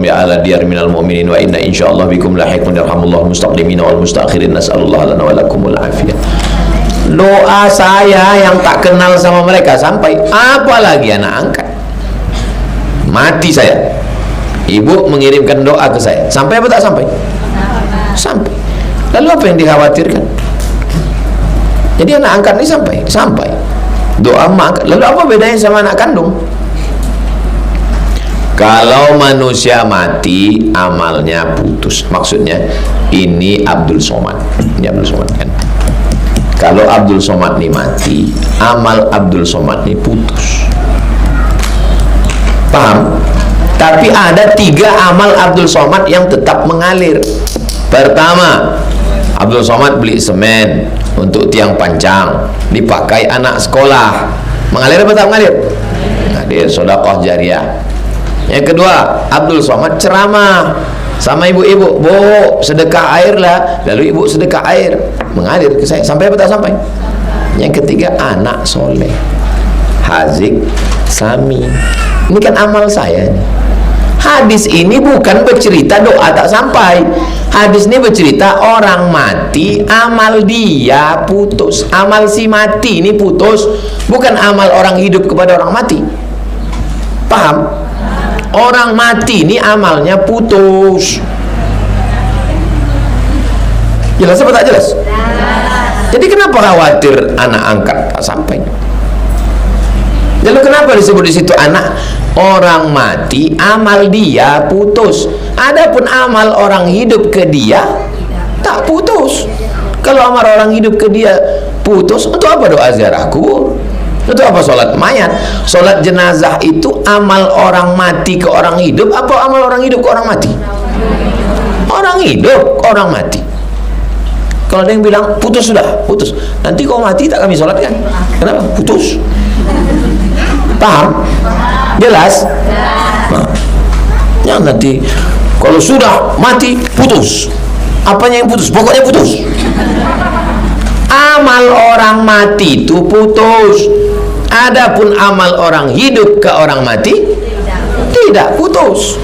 ya ahla diyar minal mu'minin wa inna insyaallah bikum lahiqun yarhamullahu mustaqdimina wal mustakhirin nas'alullah lana wa lakumul afiyah. Doa saya yang tak kenal sama mereka sampai, apalagi anak angkat. Mati saya, ibu mengirimkan doa ke saya, sampai apa tak sampai? Sampai. Lalu apa yang dikhawatirkan? Jadi anak angkat ini sampai doa mak. Lalu apa bedanya sama anak kandung? Kalau manusia mati, amalnya putus. Maksudnya ini Abdul Somad. Ini Abdul Somad kan. Kalau Abdul Somad ini mati, amal Abdul Somad ini putus. Paham? Tapi ada 3 amal Abdul Somad yang tetap mengalir. Pertama, Abdul Somad beli semen untuk tiang pancang, dipakai anak sekolah. Mengalir apa tak mengalir? Mengalir, sedekah jariah. Yang kedua, Abdul Somad ceramah sama ibu-ibu, "Bu, sedekah air lah." Lalu ibu sedekah air, mengalir ke saya. Sampai apa tak sampai? Yang ketiga, anak soleh, Hazik, Sami. Ini kan amal saya nih. Hadis ini bukan bercerita doa tak sampai. Hadis ini bercerita orang mati, amal dia putus. Amal si mati ini putus, bukan amal orang hidup kepada orang mati. Paham? Orang mati ini amalnya putus. Jelas apa tak jelas? Jadi kenapa khawatir anak angkat tak sampai? Lalu kenapa disebut di situ anak? Orang mati, amal dia putus. Adapun amal orang hidup ke dia tak putus. Kalau amal orang hidup ke dia putus, untuk apa doa ziarah kubur? Itu apa sholat mayat? Sholat jenazah itu amal orang mati ke orang hidup, apa amal orang hidup ke orang mati? Orang hidup ke orang mati. Kalau ada yang bilang putus, sudah putus, nanti kau mati tak kami sholatkan. Kenapa? Putus. Paham? Jelas? Nah, yang nanti kalau sudah mati putus. Apanya yang putus? Pokoknya putus. Amal orang mati itu putus. Adapun amal orang hidup ke orang mati tidak putus.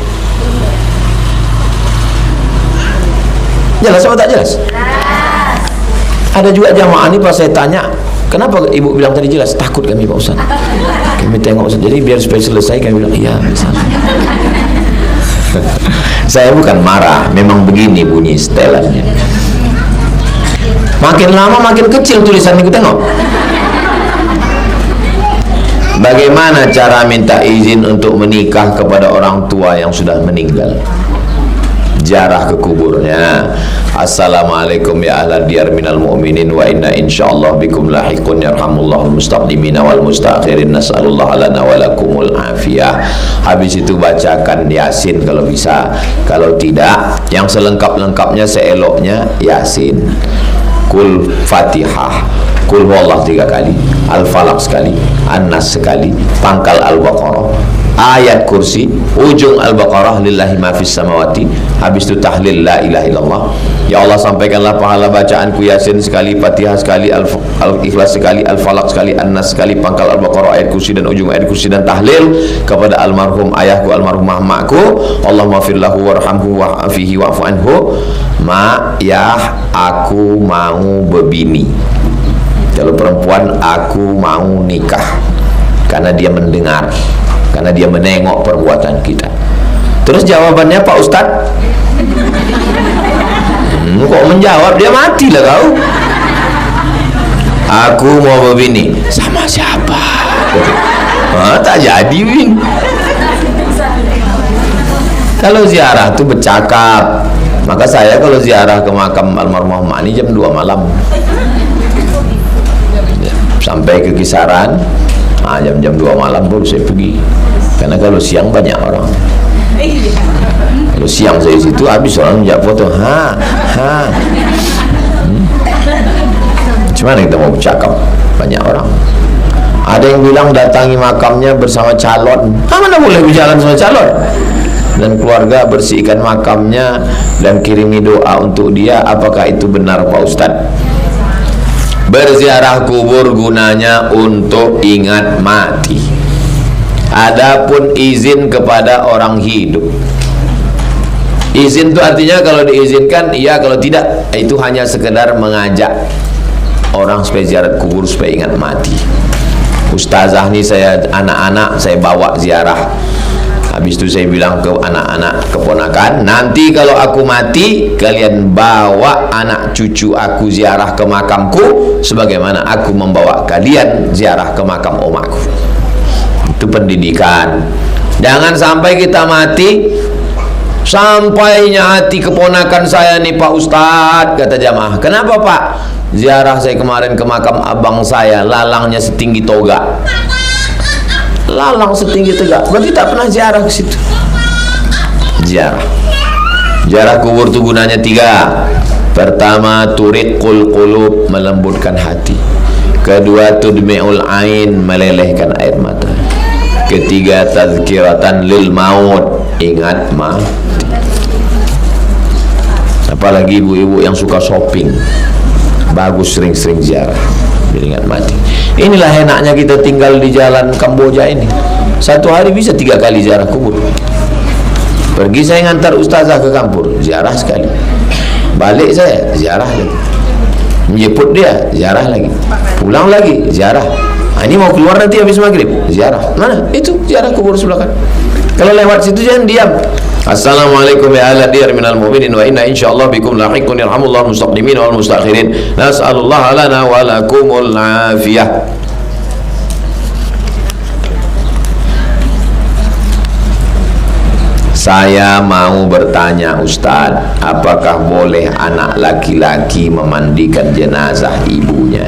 Jelas atau tak jelas? Ada juga jamaah ini pas saya tanya, kenapa ibu bilang tadi jelas? Takut kami Pak Ustaz. Kami tengok Ustaz. Jadi biar supaya selesai kami bilang iya bisa. Saya bukan marah, memang begini bunyi setelannya. Makin lama makin kecil tulisan itu, tengok. Bagaimana cara minta izin untuk menikah kepada orang tua yang sudah meninggal? Jarah ke kuburnya. Assalamualaikum ya ahla diyar minal mu'minin wa inna insyaallah bikum lahiqun yarhamullahul mustaqdimina wal mustakhirin nas'alullah lana wa lakumul afiyah. Habis itu bacakan Yasin kalau bisa. Kalau tidak, yang selengkap-lengkapnya seeloknya Yasin. Kul Fatihah, Kul Huwallah 3 kali, Al-Falaq sekali, An-Nas sekali, pangkal Al-Baqarah, ayat kursi, ujung Al-Baqarah, lillahi ma fis samawati, habis itu tahlil la ilaha illallah. Ya Allah, sampaikanlah pahala bacaanku Yasin sekali, Fatihah sekali, Al-Ikhlas sekali, Al-Falaq sekali, An-Nas sekali, pangkal Al-Baqarah, ayat kursi dan ujung ayat kursi, dan tahlil kepada almarhum ayahku, almarhumah makku. Allahumma firlahu warhamhu wa'afihi wa'fu anhu. Ma yah, aku mau berbini. Kalau perempuan, aku mau nikah. Karena dia mendengar, karena dia menengok perbuatan kita. Terus jawabannya Pak Ustadz, kok menjawab, dia mati lah kau. Aku mau berbini. Sama siapa? Tak jadi Win. Kalau ziarah tuh bercakap. Maka saya kalau ziarah ke makam almarhumah Mani jam 2 malam sampai ke Kisaran, jam 2 malam baru saya pergi. Karena kalau siang banyak orang. Kalau siang saya situ habis orang menjak foto. Gimana kita mau bercakap? Banyak orang. Ada yang bilang datangi makamnya bersama calon. Mana boleh berjalan sama calon? Dan keluarga bersihkan makamnya dan kirimi doa untuk dia. Apakah itu benar Pak Ustadz? Berziarah kubur gunanya untuk ingat mati. Adapun izin kepada orang hidup, Izin itu artinya kalau diizinkan iya, kalau tidak itu hanya sekedar mengajak orang supaya ziarah kubur supaya ingat mati. Ustazah nih saya anak-anak saya bawa ziarah. Habis itu saya bilang ke anak-anak keponakan, nanti kalau aku mati kalian bawa anak cucu aku ziarah ke makamku sebagaimana aku membawa kalian ziarah ke makam omaku. Itu pendidikan. Jangan sampai kita mati sampainya hati keponakan saya nih Pak Ustadz, kata jamaah. Kenapa Pak? Ziarah saya kemarin ke makam abang saya, lalangnya setinggi toga. Lalang setinggi toga, berarti tak pernah ziarah ke situ. Ziarah kubur itu gunanya 3. Pertama, turiqul qulub, melembutkan hati. Kedua, tudmi'ul ain, melelehkan air mata. Ketiga, tazkiratan lil maut, ingat mati. Apalagi ibu-ibu yang suka shopping, bagus sering-sering ziarah biar ingat mati. Inilah enaknya kita tinggal di jalan Kamboja ini, satu hari bisa 3 kali ziarah kubur. Pergi saya ngantar ustazah ke kampur, ziarah sekali. Balik saya ziarah lagi, menjemput dia ziarah lagi, pulang lagi ziarah. Ini mau keluar nanti habis maghrib ziarah. Mana? Itu ziarah kubur sebelah kan. Kalau lewat situ jangan diam. Assalamualaikum ya ahla diyar minal mu'minin wa inna insyaallah bikum lahiqun yarhamullah mustaqdimin wal mustakhirin. Nas'alullah lana wa lakumul afiyah. Saya mau bertanya Ustaz, apakah boleh anak laki-laki memandikan jenazah ibunya?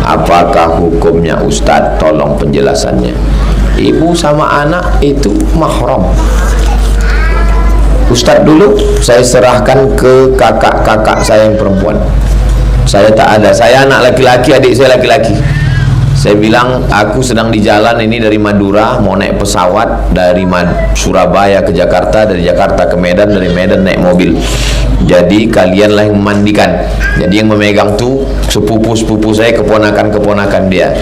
Apakah hukumnya Ustaz? Tolong penjelasannya. Ibu sama anak itu mahram. Ustaz dulu saya serahkan ke kakak-kakak saya yang perempuan. Saya tak ada, saya anak laki-laki, adik saya laki-laki. Saya bilang aku sedang di jalan ini dari Madura, mau naik pesawat dari Surabaya ke Jakarta, dari Jakarta ke Medan, dari Medan naik mobil. Jadi kalianlah yang memandikan. Jadi yang memegang tuh sepupu-sepupu saya, keponakan-keponakan dia.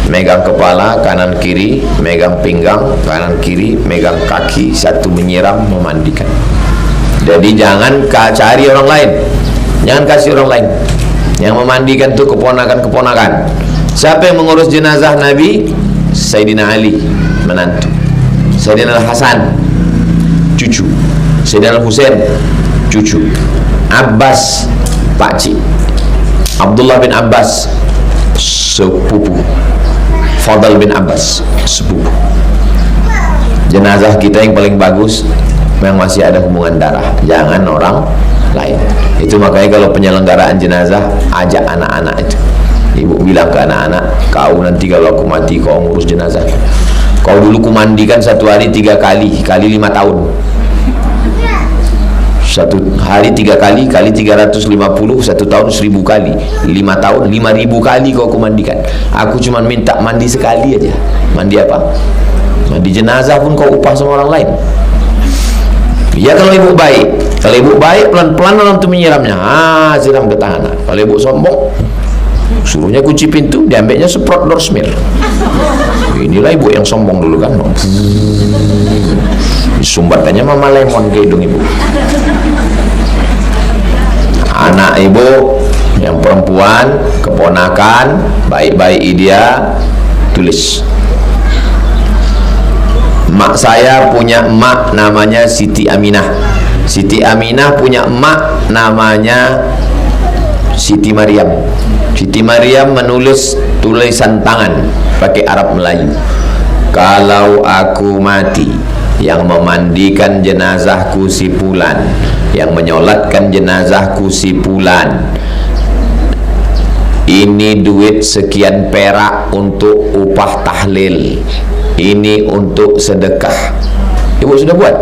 Megang kepala kanan kiri, megang pinggang kanan kiri, megang kaki, satu menyiram memandikan. Jadi jangan cari orang lain, jangan kasih orang lain. Yang memandikan tuh keponakan-keponakan. Siapa yang mengurus jenazah Nabi? Sayyidina Ali, menantu. Sayyidina Hasan, cucu. Sayyidina Husain, cucu. Abbas, pakcik. Abdullah bin Abbas, sepupu. Fadl bin Abbas, sepupu. Jenazah kita yang paling bagus yang masih ada hubungan darah, jangan orang lain. Itu makanya kalau penyelenggaraan jenazah, ajak anak-anak itu. Ibu bilang ke anak-anak, kau nanti kalau aku mati kau ngurus jenazah. Kau dulu kumandikan satu hari 3 kali, kali 5 tahun. Satu hari 3 kali, kali 350, 1 tahun 1000 kali. 5 tahun 5000 kali kau kumandikan. Aku cuma minta mandi sekali aja. Mandi apa? Mandi jenazah pun kau upah sama orang lain. Ya kalau ibu baik. Kalau ibu baik, pelan-pelan orang itu menyiramnya. Siram ke tangan. Kalau ibu sombong, suruhnya kunci pintu, diambilnya semprot Dorsmir. Inilah ibu yang sombong dulu kan. Disumbatkannya mama lemon ke hidung ibu. Anak ibu yang perempuan, keponakan, baik-baik dia, tulis. Mak saya punya emak namanya Siti Aminah. Siti Aminah punya emak namanya Siti Maryam. Siti Maryam menulis tulisan tangan pakai Arab Melayu. Kalau aku mati, yang memandikan jenazahku si Fulan, yang menyolatkan jenazahku si Fulan, ini duit sekian perak untuk upah tahlil, ini untuk sedekah. Ibu sudah buat?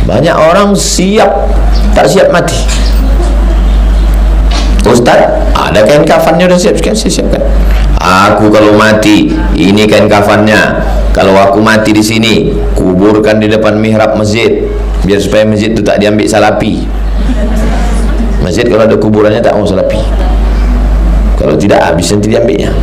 Banyak orang siap, tak siap mati. Ustaz, ada kain kafannya udah siap, saya siapkan. Aku kalau mati, ini kain kafannya. Kalau aku mati di sini, kuburkan di depan mihrab masjid, biar supaya masjid itu tak diambil salapi. Masjid kalau ada kuburannya tak mau salapi. Kalau tidak, habis nanti diambilnya.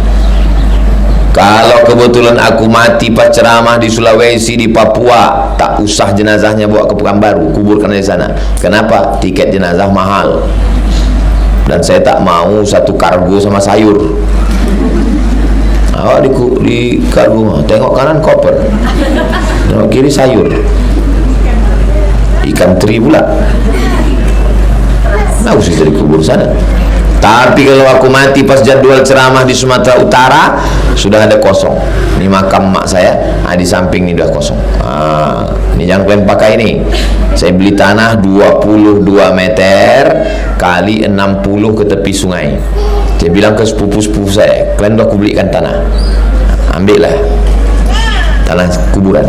Kalau kebetulan aku mati pas ceramah di Sulawesi, di Papua, tak usah jenazahnya bawa ke Pekanbaru, kuburkan di sana. Kenapa? Tiket jenazah mahal. Dan saya tak mau satu kargo sama sayur. Awak di kargo, tengok kanan koper, tengok kiri sayur, ikan teri pula. Nah, usah jadi kubur sana. Tapi kalau aku mati pas jadwal ceramah di Sumatera Utara, sudah ada kosong. Ini makam mak saya, di samping ini udah kosong. Ini jangan kalian pakai ini. Saya beli tanah 22 meter kali 60 ke tepi sungai. Saya bilang ke sepupu-sepupu saya, kalian udah aku belikan tanah, ambillah tanah kuburan.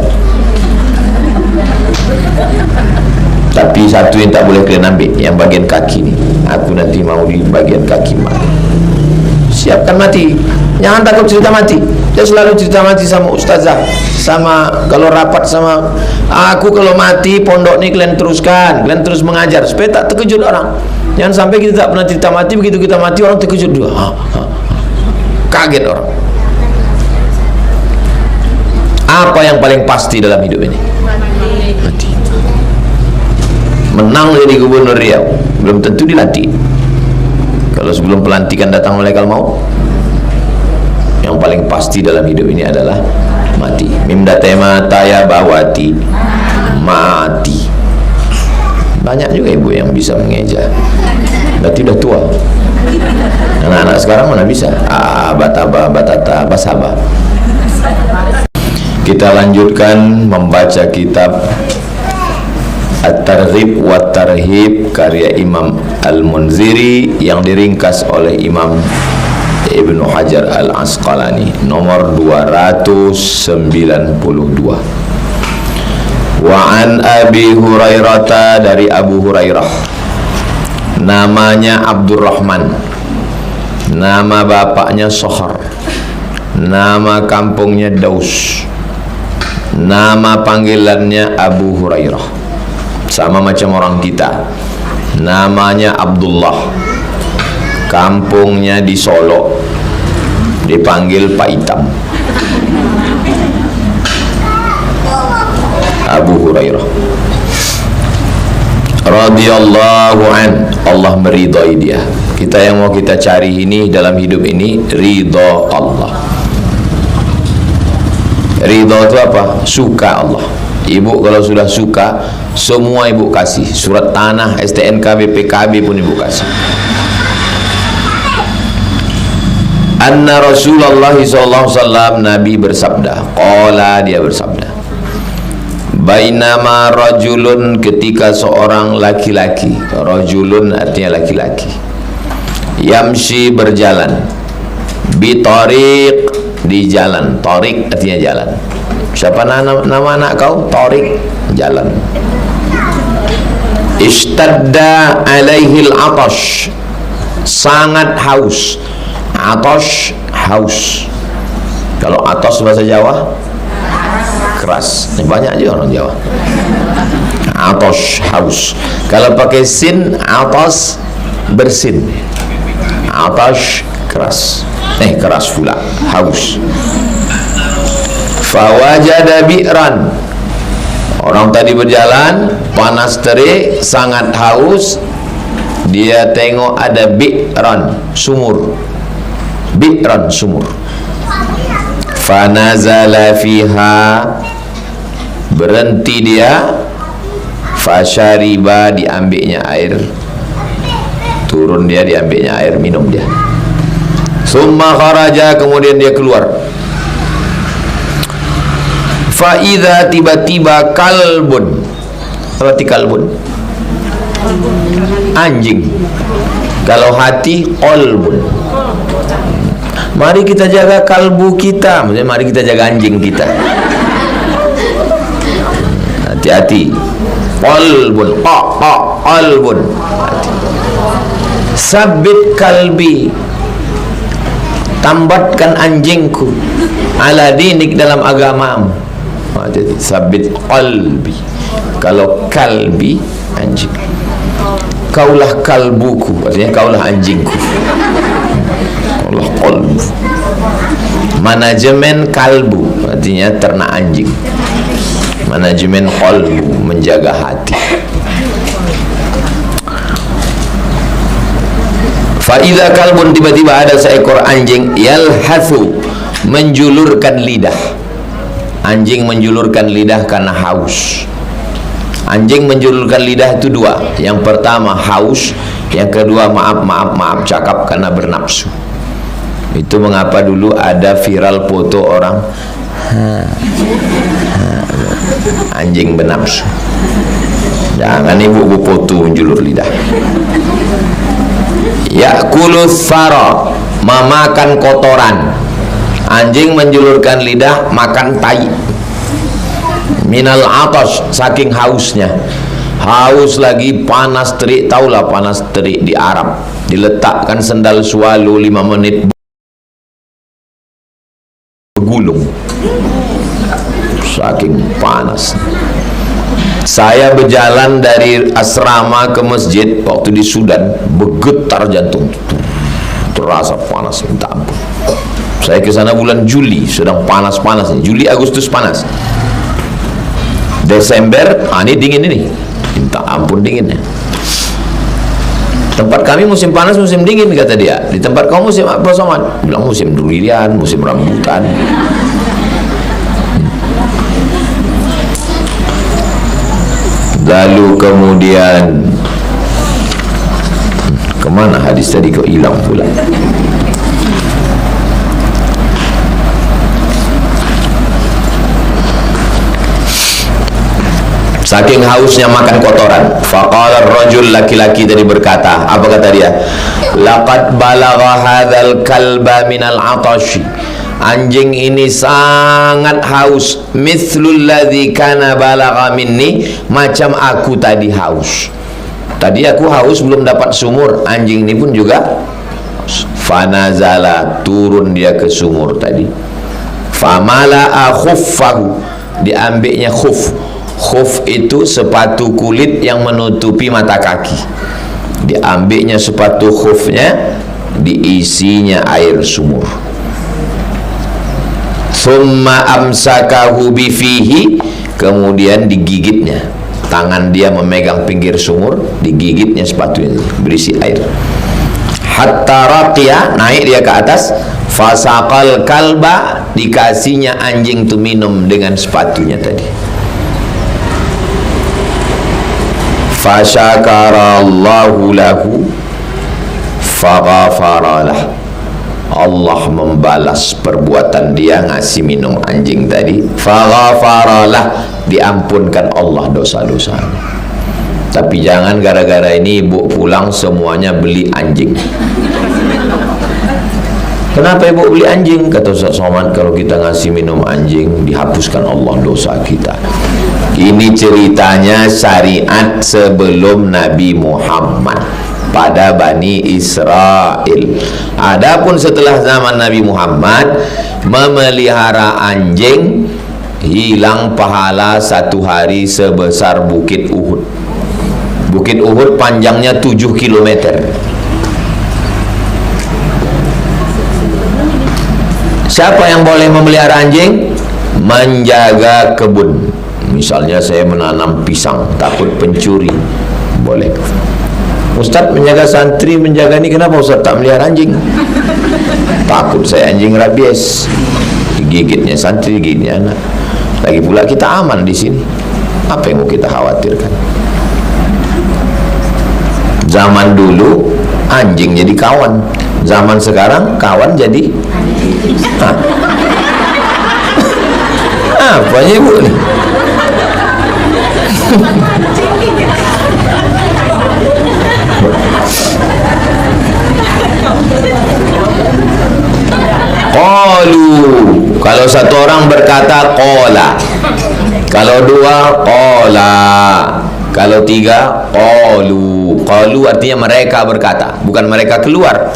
Tapi satu yang tak boleh kalian ambil, yang bagian kaki ni. Aku nanti mau di bagian kaki mak. Siapkan mati, jangan takut cerita mati. Dia selalu cerita mati sama ustazah, sama kalau rapat sama aku. Kalau mati pondok ni kalian teruskan, kalian terus mengajar supaya tak terkejut orang. Jangan sampai kita tak pernah cerita mati, begitu kita mati orang terkejut juga. Kaget orang. Apa yang paling pasti dalam hidup ini? Mati. Menang jadi gubernur Riau belum tentu dilantik. Kalau sebelum pelantikan datang malaikat maut, yang paling pasti dalam hidup ini adalah mati. Mimdate mata ya bawati, mati. Banyak juga ibu yang bisa mengeja, berarti udah tua. Anak-anak sekarang mana bisa? Bataba, batata, basaba. Kita lanjutkan membaca kitab At-Targhib wa Tarhib karya Imam Al-Munziri yang diringkas oleh Imam Ibnu Hajar Al-Asqalani, nomor 292. Wa an Abi Hurairah, dari Abu Hurairah, namanya Abdurrahman, nama bapaknya Sokhar, nama kampungnya Daus, nama panggilannya Abu Hurairah, sama macam orang kita. Namanya Abdullah, kampungnya di Solo, dipanggil Pak Hitam. Abu Hurairah radhiyallahu an, Allah meridai dia. Kita yang mau kita cari ini dalam hidup ini, ridha Allah. Ridha itu apa? Suka Allah. Ibu kalau sudah suka, semua ibu kasih. Surat tanah, STNK, BPKB pun ibu kasih. Anna Rasulullah SAW, Nabi bersabda, qala, dia bersabda, bainama rajulun, ketika seorang laki-laki, rajulun artinya laki-laki, yamshi berjalan, bitariq, di jalan, tariq artinya jalan. Siapa nama anak kau? Tariq, jalan. Ishtadda alaihil atash, sangat haus. Atash, haus. Kalau atas bahasa Jawa keras. Ini banyak juga orang Jawa. Atash, haus. Kalau pakai sin, atas, bersin. Atash, keras. Keras pula, haus. Fawajada bi'ran, orang tadi berjalan, panas terik, sangat haus. Dia tengok ada bi'ran, sumur. Bi'ran, sumur. Fanazala fiha, berhenti dia. Fasyariba, diambilnya air. Turun dia, diambilnya air, minum dia. Summa kharaja, kemudian dia keluar. Fa'idha, tiba-tiba, kalbun. Apa arti kalbun? Anjing. Kalau hati, qalbun. Mari kita jaga kalbu kita, maksudnya mari kita jaga anjing kita. Hati-hati. Qalbun, qalbun. Sabit kalbi, tambatkan anjingku, ala dinik, dalam agamamu. Jadi sabit qalbi. Kalau kalbi, anjing. Kaulah kalbuku, artinya kaulah anjingku. Kaulah qalbu. Manajemen kalbu artinya ternak anjing. Manajemen qalbu menjaga hati. Fa'idha kalbun, tiba-tiba ada seekor anjing yalhathu, menjulurkan lidah. Anjing menjulurkan lidah karena haus. Anjing menjulurkan lidah itu dua. Yang pertama haus, yang kedua maaf cakap karena bernafsu. Itu mengapa dulu ada viral foto orang anjing bernafsu. Jangan ibu foto menjulur lidah. Ya'kulus sara, memakan kotoran. Anjing menjulurkan lidah makan tai. Minal atas, saking hausnya. Haus lagi, panas terik. Taulah panas terik di Arab. Diletakkan sendal swallow 5 menit bergulung. Saking panas. Saya berjalan dari asrama ke masjid waktu di Sudan, bergetar jantung, terasa panas minta ampun. Saya ke sana bulan Juli, sedang panas-panasnya. Juli Agustus panas. Desember, ini dingin ini, minta ampun dinginnya. Tempat kami musim panas, musim dingin, kata dia. Di tempat kamu musim apa, Somad? Bilang musim durian, musim rambutan. Lalu kemudian kemana hadis tadi kok hilang pula? Saking hausnya makan kotoran. Faqala ar-rajul, laki-laki tadi berkata, apa kata dia? Laqad balagha hadzal kalba minal atashi. Anjing ini sangat haus, mithlul ladzi kana balagha minni, macam aku tadi haus. Tadi aku haus belum dapat sumur, anjing ini pun juga haus. Fanazala, turun dia ke sumur tadi. Famala'a khuffahu, diambilnya khuf. Khuf itu sepatu kulit yang menutupi mata kaki. Diambilnya sepatu khufnya, diisinya air sumur. Thumma amsakahu bifihi, kemudian digigitnya. Tangan dia memegang pinggir sumur, digigitnya sepatunya berisi air. Hatta raqiya, naik dia ke atas. Fasaqal kalba, dikasihnya anjing itu minum dengan sepatunya tadi. Fasyakarallahu lahu faghafaralah. Allah membalas perbuatan dia ngasih minum anjing tadi. Faghafaralah, diampunkan Allah dosa-dosanya. Tapi jangan gara-gara ini ibu pulang semuanya beli anjing. Kenapa ibu beli anjing? Kata Ustaz Somad, kalau kita ngasih minum anjing dihapuskan Allah dosa kita. Ini ceritanya syariat sebelum Nabi Muhammad pada Bani Israel. Adapun setelah zaman Nabi Muhammad, memelihara anjing hilang pahala 1 hari sebesar Bukit Uhud. Bukit Uhud panjangnya 7 km. Siapa yang boleh memelihara anjing? Menjaga kebun. Misalnya saya menanam pisang, takut pencuri, boleh. Ustaz menjaga santri, menjaga ini, kenapa Ustaz tak melihara anjing? Takut saya anjing rabies, digigitnya santri, digigitnya anak. Lagi pula kita aman di sini, apa yang mau kita khawatirkan? Zaman dulu anjing jadi kawan, zaman sekarang kawan jadi apanya ibu nih? Qalu, kalau satu orang berkata qala, kalau dua qala, kalau tiga qalu. Qalu artinya mereka berkata, bukan mereka keluar.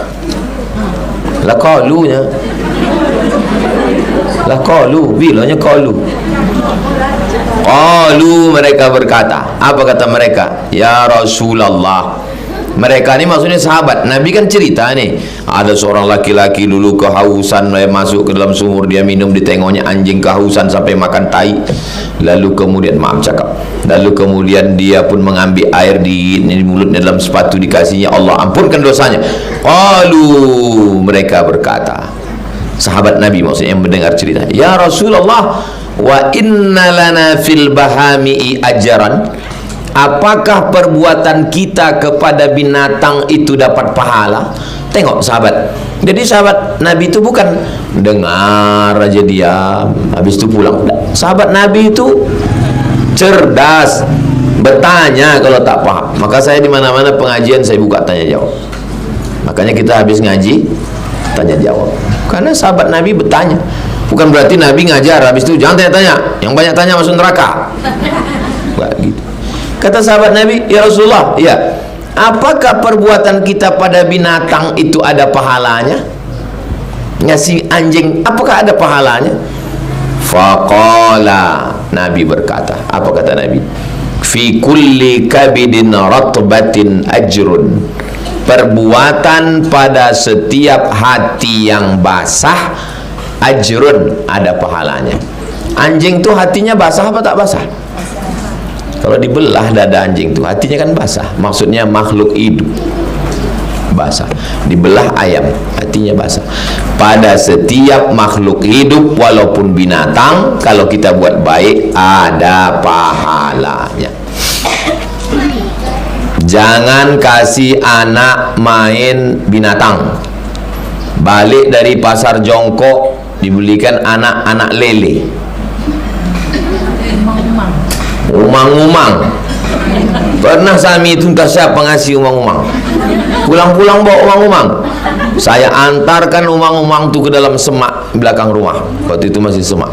Lah qalunya, lah qalu, bilanya qalu. Qalu, mereka berkata, apa kata mereka? Ya Rasulullah, Mereka ni maksudnya sahabat. Nabi kan cerita nih, ada seorang laki-laki dulu kehausan, masuk ke dalam sumur, dia minum, ditengoknya anjing kehausan sampai makan tai. Lalu kemudian, lalu kemudian dia pun mengambil air di mulutnya dalam sepatu, dikasihnya, Allah ampunkan dosanya. Lalu mereka berkata, sahabat Nabi maksudnya yang mendengar cerita, ya Rasulullah, wa inna lana fil bahami'i ajaran, apakah perbuatan kita kepada binatang itu dapat pahala? Tengok sahabat. Jadi sahabat Nabi itu bukan dengar aja diam, habis itu pulang. Sahabat Nabi itu cerdas, bertanya kalau tak paham. Maka saya di mana-mana pengajian saya buka tanya jawab. Makanya kita habis ngaji tanya jawab. Karena sahabat Nabi bertanya. Bukan berarti Nabi ngajar habis itu jangan tanya-tanya, yang banyak tanya masuk neraka. Enggak gitu. Kata sahabat Nabi, ya Rasulullah, ya, apakah perbuatan kita pada binatang itu ada pahalanya? Ngasih anjing, apakah ada pahalanya? Faqala, Nabi berkata, apa kata Nabi? Fi kulli kabidin ratbatin ajrun. Perbuatan pada setiap hati yang basah, ajrun, ada pahalanya. Anjing tuh hatinya basah apa tak basah? Kalau dibelah dada anjing tuh hatinya kan basah. Maksudnya makhluk hidup basah. Dibelah ayam hatinya basah. Pada setiap makhluk hidup walaupun binatang, kalau kita buat baik ada pahalanya. Jangan kasih anak main binatang. Balik dari pasar jongkok dibelikan anak-anak lele, umang-umang. Pernah Sami itu entah siapa ngasih umang-umang, pulang-pulang bawa umang-umang. Saya antarkan umang-umang itu ke dalam semak belakang rumah. Waktu itu masih semak.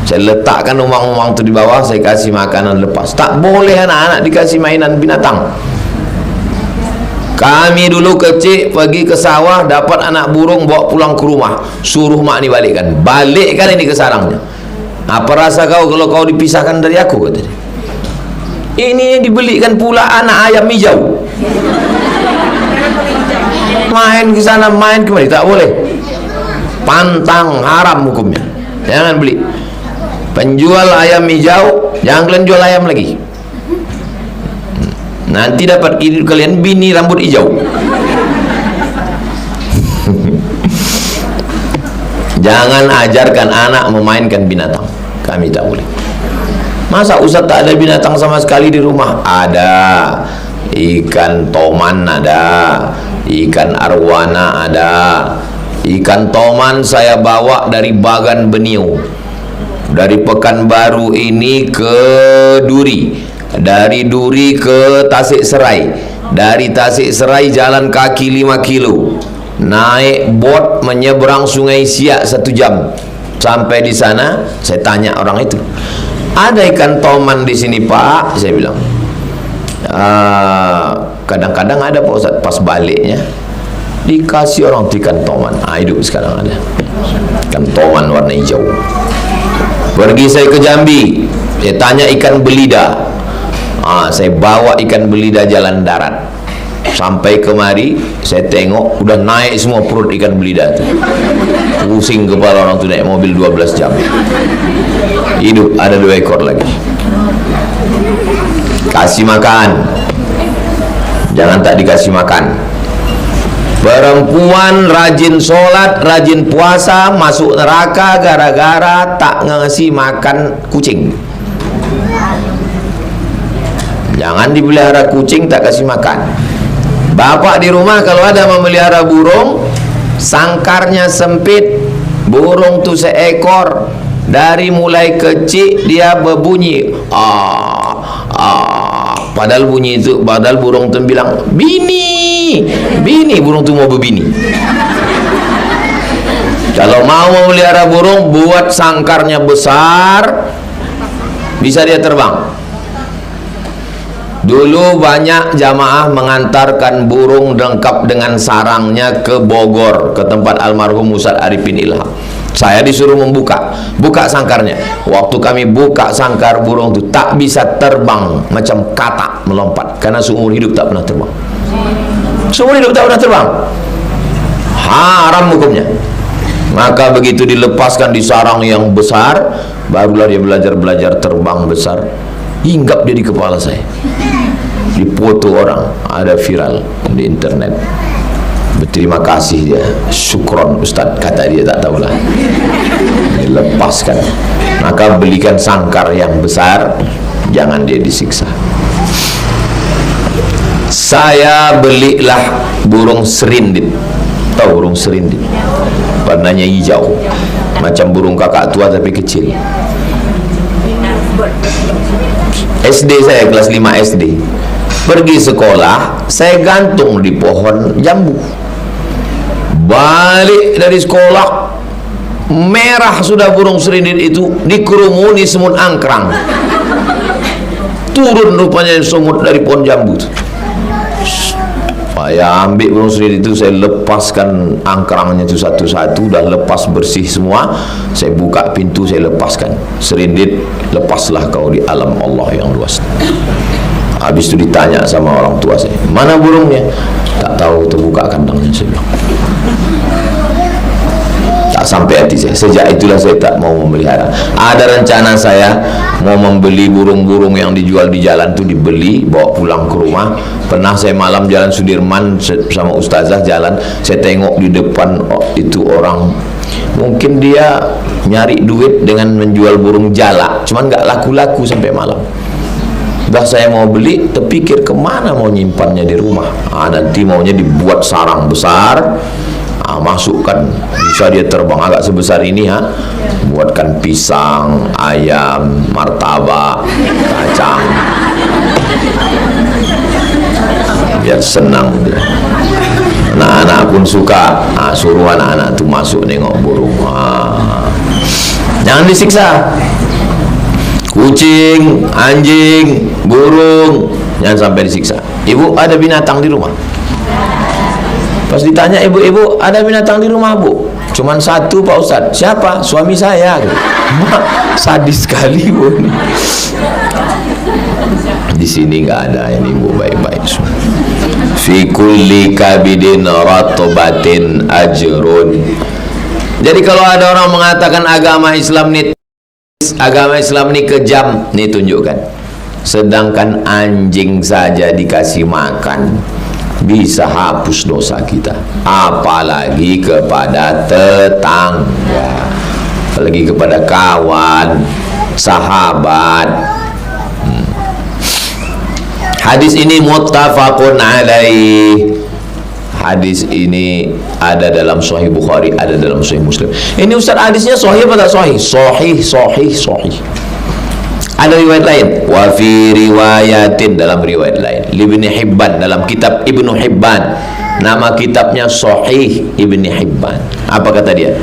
Saya letakkan umang-umang itu di bawah, saya kasih makanan lepas. Tak boleh anak-anak dikasih mainan binatang. Kami dulu kecil pergi ke sawah, dapat anak burung, bawa pulang ke rumah, suruh mak ni balikkan ini ke sarangnya. Apa rasa kau kalau kau dipisahkan dari aku, kata dia. Ini dibelikan pula anak ayam hijau, main ke sana main kemari, tak boleh, pantang, haram hukumnya. Jangan beli. Penjual ayam hijau, jangan kalian jual ayam lagi. Nanti dapat kalian bini rambut hijau. Jangan ajarkan anak memainkan binatang. Kami tak boleh. Masa Ustaz tak ada binatang sama sekali di rumah? Ada. Ikan toman ada, ikan arwana ada. Ikan toman saya bawa dari Bagan Beniu, dari Pekanbaru ini ke Duri, dari Duri ke Tasik Serai, dari Tasik Serai jalan kaki 5 kilo, naik bot menyeberang Sungai Siak 1 jam. Sampai di sana saya tanya orang itu, ada ikan toman di sini Pak? Saya bilang, kadang-kadang ada Pak Ustaz. Pas baliknya dikasih orang ikan toman. Hidup sekarang ada ikan toman warna hijau. Pergi saya ke Jambi, saya tanya ikan belida. Saya bawa ikan belida jalan darat. Sampai kemari saya tengok udah naik semua perut ikan belida itu. Pusing kepala orang tu, naik mobil 12 jam. Hidup ada 2 ekor lagi. Kasih makan, jangan tak dikasih makan. Perempuan rajin sholat, rajin puasa, masuk neraka gara-gara tak ngasih makan kucing. Jangan dipelihara kucing tak kasih makan. Bapak di rumah kalau ada memelihara burung, sangkarnya sempit, burung tu seekor, dari mulai kecil dia berbunyi padahal bunyi itu, padahal burung tu bilang bini, bini, burung tu mau berbini. Kalau mau memelihara burung, buat sangkarnya besar, bisa dia terbang. Dulu banyak jamaah mengantarkan burung lengkap dengan sarangnya ke Bogor, ke tempat almarhum Ustaz Arifin Ilham. Saya disuruh buka sangkarnya. Waktu kami buka sangkar burung itu, tak bisa terbang, macam katak melompat, karena seumur hidup tak pernah terbang. Semua hidup tak pernah terbang. Haram hukumnya. Maka begitu dilepaskan di sarang yang besar, barulah dia belajar terbang besar. Hinggap dia di kepala saya. Dipoto orang, ada viral di internet. Berterima kasih dia, syukron Ustaz, kata dia, tak tahulah. Dilepaskan. Maka belikan sangkar yang besar, jangan dia disiksa. Saya belilah burung serindit. Tahu burung serindit? Warnanya hijau, macam burung kakak tua tapi kecil. SD saya kelas 5 SD. Pergi sekolah, saya gantung di pohon jambu. Balik dari sekolah, merah sudah burung serindit itu, dikerumuni semut angkrang. Turun rupanya semut dari pohon jambu. Saya ambil burung serindit itu, saya lepaskan angkrangnya itu satu-satu, dah lepas bersih semua. Saya buka pintu, saya lepaskan. Serindit, lepaslah kau di alam Allah yang luas. Habis itu ditanya sama orang tua saya, mana burungnya? Tak tahu, terbuka kandangnya, saya bilang. Tak sampai hati saya. Sejak itulah saya tak mau memelihara. Ada rencana saya mau membeli burung-burung yang dijual di jalan itu, dibeli, bawa pulang ke rumah. Pernah saya malam jalan Sudirman sama ustazah jalan, saya tengok di depan itu orang, mungkin dia nyari duit dengan menjual burung jalak, cuman nggak laku-laku sampai malam. Dah saya mau beli, terpikir kemana mau nyimpannya di rumah. Nanti maunya dibuat sarang besar, masukkan, bisa dia terbang agak sebesar ini, buatkan pisang, ayam, martabak, kacang, biar senang dia. Anak-anak pun suka. Suruh anak-anak tu masuk nengok burung. Jangan disiksa. Kucing, anjing, burung, jangan sampai disiksa. Ibu, ada binatang di rumah? Pas ditanya ibu-ibu, ada binatang di rumah bu? Cuman satu Pak Ustaz. Siapa? Suami saya. Sadis sekali bu. Di sini nggak ada, ini bu, baik-baik. Fi kulli kabidin ratobatin ajrun. Jadi kalau ada orang mengatakan agama Islam ini kejam, nih tunjukkan. Sedangkan anjing saja dikasih makan bisa hapus dosa kita, apalagi kepada tetangga, apalagi kepada kawan, sahabat. Hadis ini muttafaqun alaih. Hadis ini ada dalam Sahih Bukhari, ada dalam Sahih Muslim. Ini Ustaz, hadisnya sahih apa tak sahih? Sahih. Ada riwayat lain, wa fi riwayatin, dalam riwayat lain, Ibnu Hibban, dalam kitab Ibnu Hibban. Nama kitabnya Sahih Ibnu Hibban. Apa kata dia?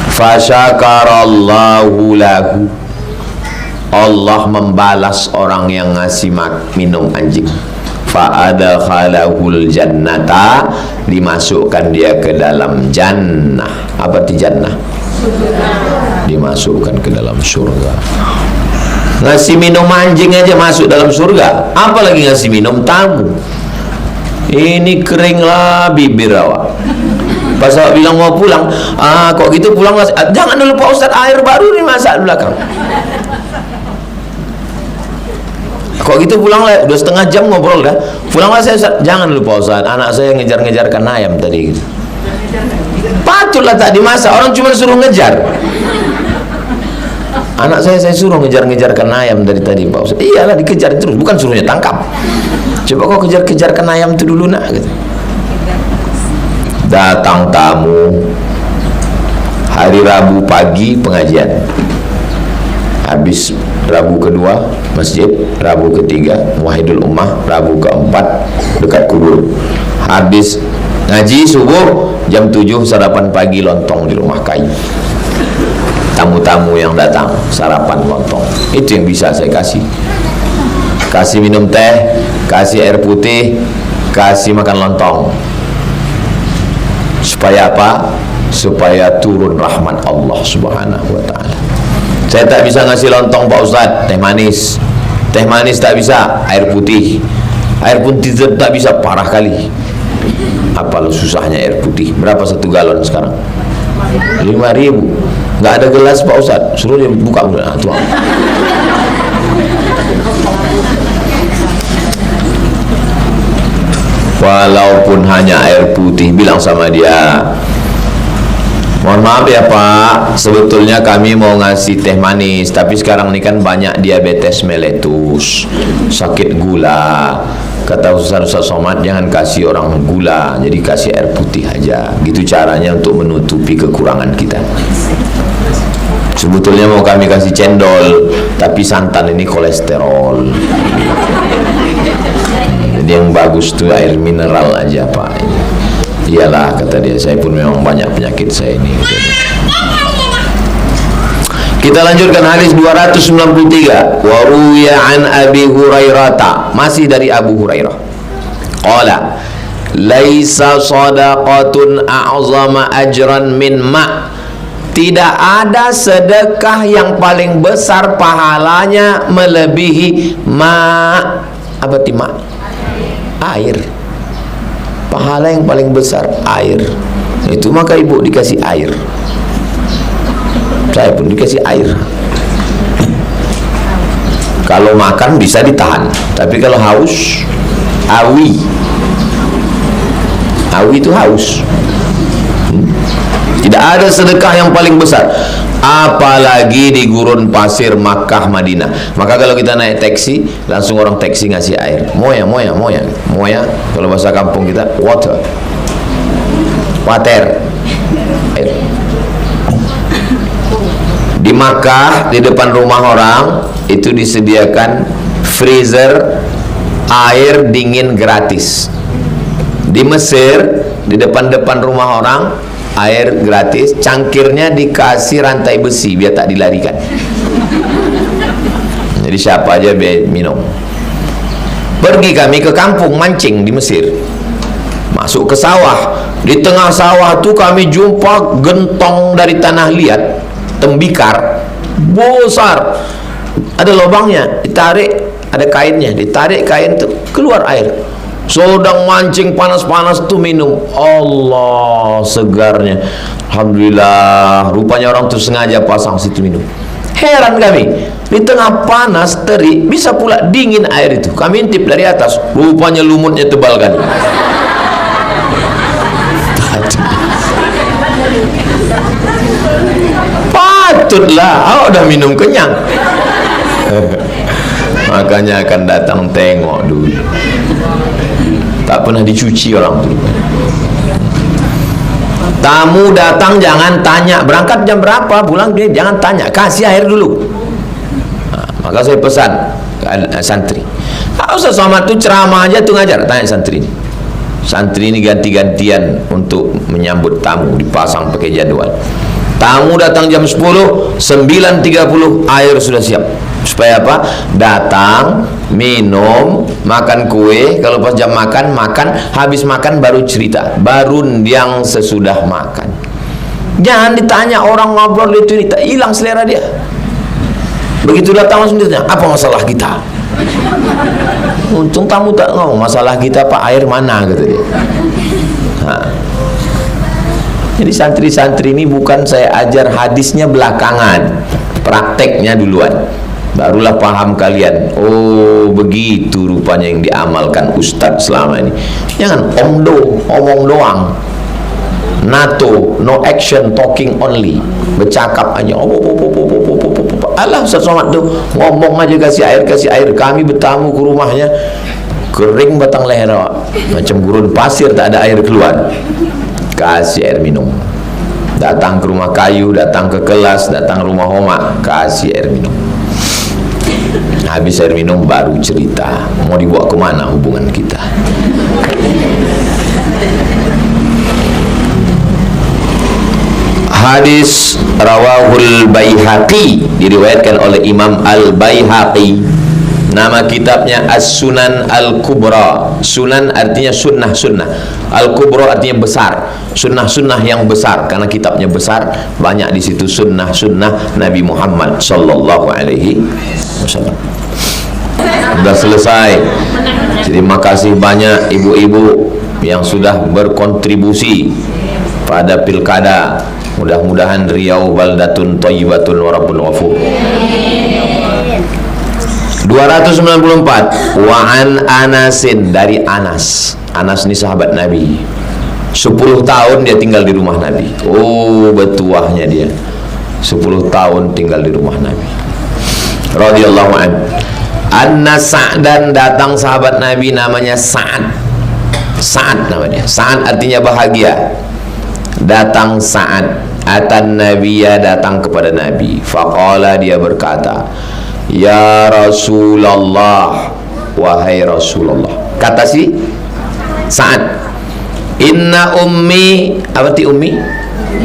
Fa syakarallahu lahu. Allah membalas orang yang ngasih minum anjing. Fa'adakhalahul jannata, dimasukkan dia ke dalam jannah. Apa itu jannah? Dimasukkan ke dalam surga. Ngasih minum anjing aja masuk dalam surga, apalagi ngasih minum tamu. Ini keringlah bibir awak. Pas awak bilang mau pulang, kok gitu pulang, jangan dulu Pak Ustaz, air baru dimasak di belakang. Kok gitu pulang lah, udah setengah jam ngobrol dah. Pulanglah saya, Ustaz. Jangan lupa Ustaz, anak saya ngejar-ngejarkan ayam tadi gitu. Patutlah tak dimasak, orang cuma suruh ngejar. Anak saya suruh ngejar-ngejarkan ayam dari tadi Pak Ustaz. Iyalah, dikejar terus, bukan suruhnya tangkap. Coba kau kejar-kejarkan ayam itu dulu nak gitu. Datang tamu hari Rabu pagi pengajian. Habis Rabu kedua masjid, Rabu ketiga Wahidul Ummah, Rabu keempat dekat kubur. Habis ngaji subuh jam 7 sarapan pagi lontong di rumah kayu. Tamu-tamu yang datang sarapan lontong. Itu yang bisa saya kasih. Kasih minum teh, kasih air putih, kasih makan lontong. Supaya apa? Supaya turun rahmat Allah Subhanahu wa taala. Saya tak bisa ngasih lontong Pak Ustaz, teh manis. Teh manis tak bisa, air putih. Air putih tak bisa, parah kali. Apa lo susahnya air putih? Berapa 1 galon sekarang? 5.000. Nggak ada gelas Pak Ustaz, suruh dia buka. Nah, tuang. Walaupun hanya air putih, bilang sama dia, mohon maaf ya Pak, sebetulnya kami mau ngasih teh manis, tapi sekarang ini kan banyak diabetes mellitus, sakit gula. Kata Ustaz Somad, jangan kasih orang gula, jadi kasih air putih aja. Gitu caranya untuk menutupi kekurangan kita. Sebetulnya mau kami kasih cendol, tapi santan ini kolesterol. Jadi yang bagus tuh air mineral aja Pak. Iyalah, kata dia, saya pun memang banyak penyakit saya ini. Kita lanjutkan hadis 293. Wa ruwiya an Abi Hurairah, masih dari Abu Hurairah. Qala laisa shadaqatun a'zama ajran min ma'. Tidak ada sedekah yang paling besar pahalanya melebihi ma'. Apa ti ma'? Air. Pahala yang paling besar air. Itu maka ibu dikasih air, saya pun dikasih air. Kalau makan bisa ditahan, tapi kalau haus, awi itu haus. Tidak ada sedekah yang paling besar, apalagi di gurun pasir Makkah Madinah. Maka kalau kita naik taksi, langsung orang taksi ngasih air. Moya. Kalau bahasa kampung kita water, air. Di Makkah, di depan rumah orang itu disediakan freezer air dingin gratis. Di Mesir, di depan rumah orang air gratis, cangkirnya dikasih rantai besi biar tak dilarikan. Jadi siapa aja biar minum. Pergi kami ke kampung mancing di Mesir, masuk ke sawah. Di tengah sawah tuh kami jumpa gentong dari tanah liat, tembikar besar, ada lubangnya, ditarik, ada kainnya, ditarik kain tuh keluar air. Sedang mancing panas-panas tuh minum, Allah segarnya, alhamdulillah. Rupanya orang tuh sengaja pasang situ minum. Heran kami, di tengah panas terik bisa pula dingin air itu. Kami intip dari atas, rupanya lumutnya tebal kan. Patutlah, udah minum kenyang. Makanya akan datang tengok dulu. Tak pernah dicuci orang tu. Tamu datang jangan tanya berangkat jam berapa, pulang dia jangan tanya, kasih air dulu. Maka saya pesan ke santri, Ustaz Somad tu ceramah aja tu ngajar, tanya santri ini. Santri ini ganti-gantian untuk menyambut tamu, dipasang pakai jadwal. Tamu datang jam 10, 9.30 air sudah siap. Supaya apa? Datang, minum, makan kue. Kalau pas jam makan, habis makan baru cerita, baru yang sesudah makan. Jangan ditanya orang ngobrol itu, tak hilang selera dia. Begitu datang langsung ditanya, apa masalah kita? Untung tamu tak ngomong masalah kita Pak, air mana, kata dia. Jadi santri-santri ini bukan saya ajar hadisnya belakangan, prakteknya duluan, barulah paham kalian. Oh begitu rupanya yang diamalkan Ustadz selama ini. Jangan omong doang, NATO, no action, talking only, bercakap aja. Alah Ustadz Somad tuh ngomong aja, kasih air. Kami bertamu ke rumahnya, kering batang leher, macam gurun pasir, tak ada air keluar. Kasih air minum. Datang ke rumah kayu, datang ke kelas, datang rumah homa, kasih air minum. Habis air minum baru cerita mau dibawa kemana hubungan kita. Hadis rawahul Baihaqi, diriwayatkan oleh Imam Al-Baihaqi. Nama kitabnya As-Sunan Al-Kubra. Sunan artinya sunnah. Al-Kubra artinya besar. Sunnah yang besar, karena kitabnya besar, banyak di situ sunnah Nabi Muhammad sallallahu alaihi wasallam. Sudah selesai. Jadi makasih banyak ibu-ibu yang sudah berkontribusi pada pilkada. Mudah-mudahan Riau baldatun thayyibatun wa rabbun ghafur. 294 wa an Anasin, dari Anas. Anas ini sahabat Nabi. 10 tahun dia tinggal di rumah Nabi. Oh, betuahnya dia. 10 tahun tinggal di rumah Nabi. Radhiyallahu an. Anna Sa'dan, datang sahabat Nabi namanya Sa'ad. Sa'ad namanya. Sa'ad artinya bahagia. Datang Sa'ad. Atan Nabiya, datang kepada Nabi. Faqala, dia berkata, ya Rasulullah, wahai Rasulullah. Kata si Sa'ad, inna ummi, apa ti ummi?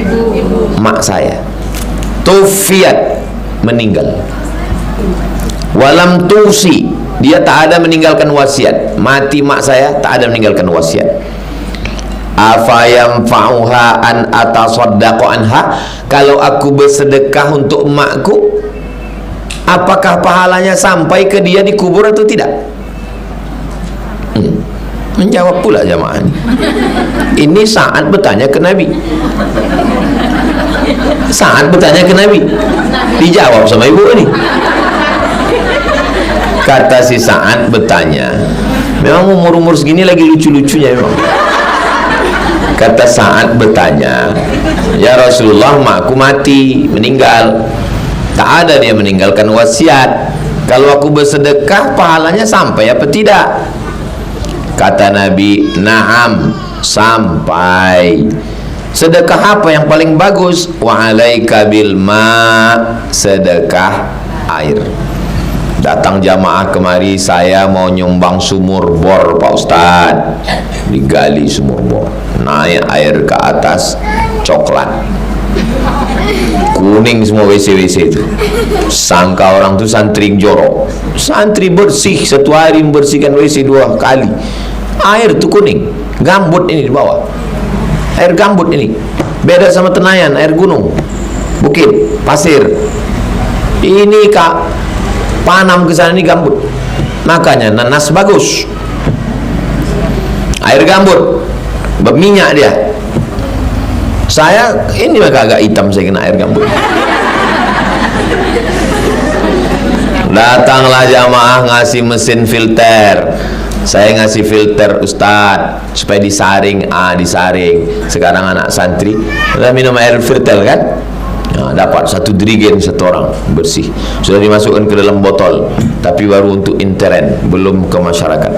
Ibu. Mak saya. Tufiyat, meninggal. Walam tusi, dia tak ada meninggalkan wasiat. Mati mak saya, tak ada meninggalkan wasiat. Afayam fa'uha an atasaddaqu anha, kalau aku bersedekah untuk emakku, apakah pahalanya sampai ke dia dikubur atau tidak? Menjawab pula jamaah ini. Saat bertanya ke Nabi. Saat bertanya ke Nabi, dijawab sama ibu ini. Kata si Sa'ad bertanya, memang umur-umur segini lagi lucu-lucunya memang. Kata Sa'ad bertanya, ya Rasulullah, makku mati, meninggal, tak ada dia meninggalkan wasiat. Kalau aku bersedekah, pahalanya sampai apa tidak? Kata Nabi, na'am, sampai. Sedekah apa yang paling bagus? Wa alaika bil ma, sedekah air. Datang jamaah kemari, saya mau nyumbang sumur bor Pak Ustaz. Digali sumur bor, naik air ke atas, coklat, kuning semua WC-WC itu. Sangka orang tu santri jorok. Santri bersih, satu hari membersihkan WC 2 kali. Air tu kuning, gambut ini di bawah. Air gambut ini beda sama Tenayan, air gunung, bukit, pasir. Ini Kak, Panam ke sana ini gambut. Makanya nanas bagus. Air gambut, berminyak dia. Saya ini maka agak hitam, saya kena air gambut. Datanglah jamaah ngasih mesin filter. Saya ngasih filter Ustaz supaya disaring. Disaring. Sekarang anak santri udah minum air filter kan? Dapat 1 dirigen 1 orang, bersih. Sudah dimasukkan ke dalam botol, tapi baru untuk intern, belum ke masyarakat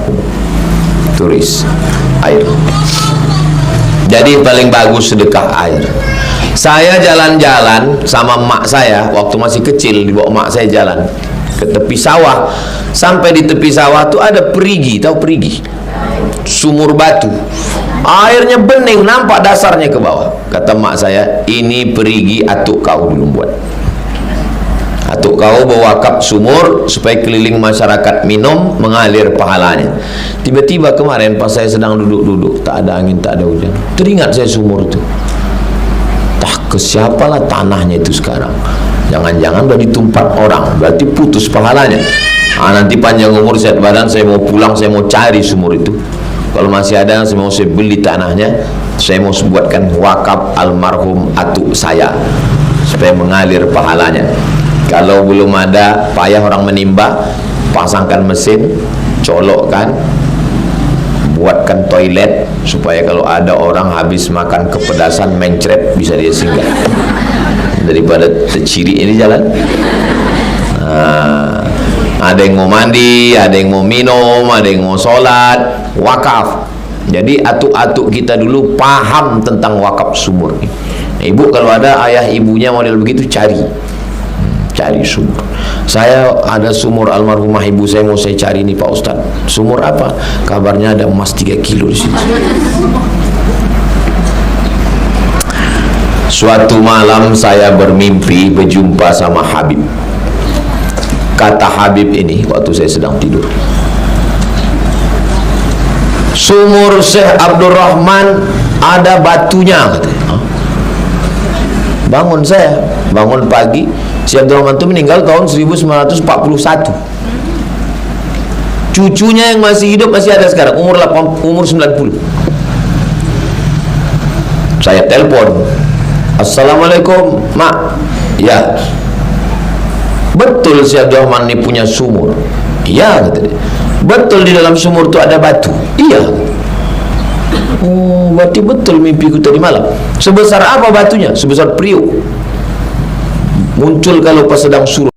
turis air. Jadi paling bagus sedekah air. Saya jalan-jalan sama mak saya waktu masih kecil, dibawa mak saya jalan ke tepi sawah. Sampai di tepi sawah tuh ada perigi, tahu perigi? Sumur batu. Airnya bening, nampak dasarnya ke bawah. Kata mak saya, ini perigi atuk kau dulu buat. Atuk kau berwakaf sumur supaya keliling masyarakat minum, mengalir pahalanya. Tiba-tiba kemarin pas saya sedang duduk-duduk, tak ada angin, tak ada hujan, teringat saya sumur itu. Tak ke siapalah tanahnya itu sekarang. Jangan-jangan udah ditumpat orang, berarti putus pahalanya. Nanti panjang umur sehat badan, saya mau pulang, saya mau cari sumur itu. Kalau masih ada, saya mau beli tanahnya, saya mau buatkan wakaf almarhum atuk saya supaya mengalir pahalanya. Kalau belum ada, payah orang menimba, pasangkan mesin, colokkan, buatkan toilet supaya kalau ada orang habis makan kepedasan mencret bisa dia singgah daripada terciri ini jalan. Ada yang mau mandi, ada yang mau minum, ada yang mau sholat, wakaf. Jadi atuk-atuk kita dulu paham tentang wakaf sumur. Ibu kalau ada ayah ibunya model begitu, cari sumur. Saya ada sumur almarhumah ibu saya, mau saya cari nih Pak Ustaz. Sumur apa? Kabarnya ada emas 3 kilo di situ. Suatu malam saya bermimpi berjumpa sama Habib. Kata Habib ini waktu saya sedang tidur, sumur Syekh Abdurrahman ada batunya, katanya. Bangun saya, bangun pagi, Syekh Abdurrahman itu meninggal tahun 1941. Cucunya yang masih hidup masih ada sekarang, umur 90. Saya telepon, Assalamualaikum mak. Ya, betul si Abdurrahman ini punya sumur? Iya, kata dia. Betul di dalam sumur itu ada batu? Iya. Oh, berarti betul mimpiku tadi malam. Sebesar apa batunya? Sebesar periuk. Muncul kalau pas sedang suruh.